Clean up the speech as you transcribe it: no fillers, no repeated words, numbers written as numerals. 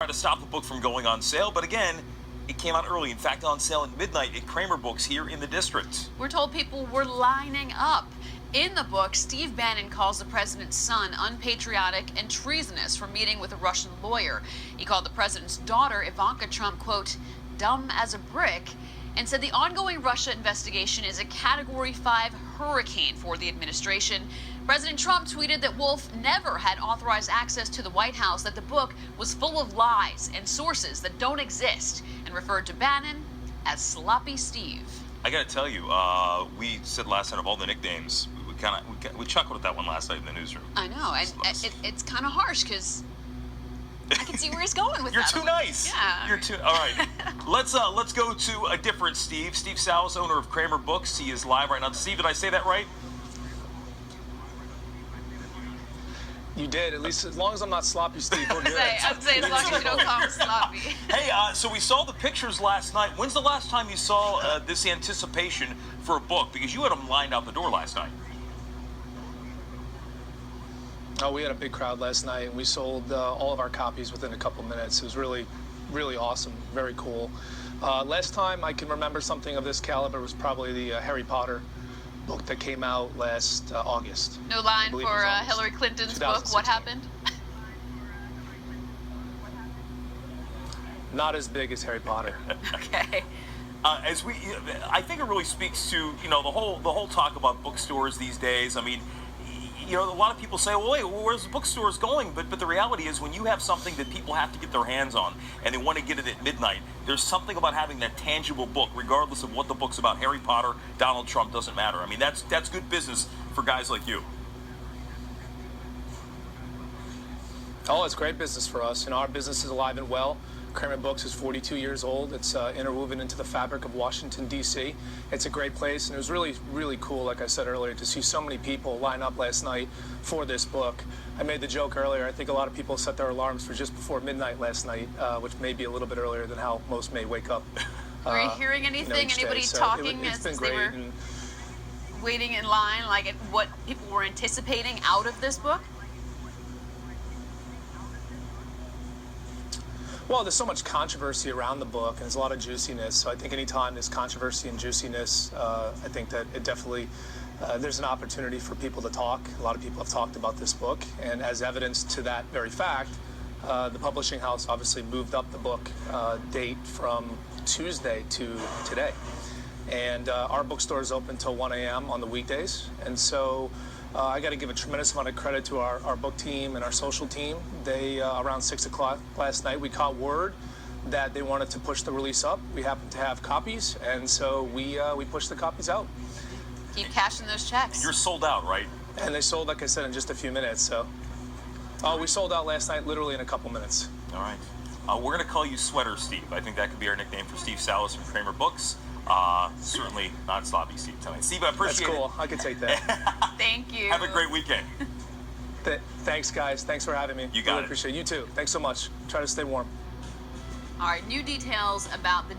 to stop the book from going on sale, but again, it came out early. In fact, on sale at midnight at Kramerbooks here in the district. We're told people were lining up. In the book, Steve Bannon calls the president's son unpatriotic and treasonous for meeting with a Russian lawyer. He called the president's daughter, Ivanka Trump, quote, dumb as a brick, and said the ongoing Russia investigation is a Category 5 hurricane for the administration. President Trump tweeted that Wolf never had authorized access to the White House, that the book was full of lies and sources that don't exist, and referred to Bannon as Sloppy Steve. I got to tell you, we said last night of all the nicknames, we chuckled at that one last night in the newsroom. I know, and it's kind of harsh because I can see where he's going with You're that. too nice. Yeah. You're too. All right. Let's go to a different Steve. Steve Salis, owner of Kramerbooks. He is live right now. Steve, did I say that right? You did, at least as long as I'm not Sloppy Steve, we're good. I'd say as long as you don't call him sloppy. Hey, so we saw the pictures last night. When's the last time you saw this anticipation for a book? Because you had them lined out the door last night. Oh, we had a big crowd last night, and we sold all of our copies within a couple minutes. It was really, really awesome, very cool. Last time I can remember something of this caliber was probably the Harry Potter book that came out last August. No line for Hillary Clinton's book, What Happened? Not as big as Harry Potter. Okay. I think it really speaks to, the whole talk about bookstores these days. I mean, a lot of people say, well, wait, where's the bookstores going? But the reality is when you have something that people have to get their hands on and they want to get it at midnight, there's something about having that tangible book, regardless of what the book's about. Harry Potter, Donald Trump, doesn't matter. I mean, that's good business for guys like you. Oh, it's great business for us. Our business is alive and well. Kramerbooks is 42 years old. It's interwoven into the fabric of Washington, D.C. It's a great place, and it was really, really cool, like I said earlier, to see so many people line up last night for this book. I made the joke earlier, I think a lot of people set their alarms for just before midnight last night, which may be a little bit earlier than how most may wake up. Were you hearing anything, anybody talking it's been as great, they were waiting in line, like what people were anticipating out of this book? Well, there's so much controversy around the book, and there's a lot of juiciness. So I think anytime there's controversy and juiciness, I think that it definitely, there's an opportunity for people to talk. A lot of people have talked about this book, and as evidence to that very fact, the publishing house obviously moved up the book date from Tuesday to today. And our bookstore is open till 1 a.m. on the weekdays, and so I got to give a tremendous amount of credit to our book team and our social team. They, around 6 o'clock last night, we caught word that they wanted to push the release up. We happened to have copies, and so we pushed the copies out. Keep cashing those checks. You're sold out, right? And they sold, like I said, in just a few minutes. So, we sold out last night literally in a couple minutes. All right. We're going to call you Sweater Steve. I think that could be our nickname for Steve Salis from Kramerbooks. Certainly not Sloppy Steve tonight. Steve, I appreciate it. That's cool. I can take that. Thank you. Have a great weekend. Thanks, guys. Thanks for having me. You got really it. Appreciate it. You too. Thanks so much. Try to stay warm. All right, new details about the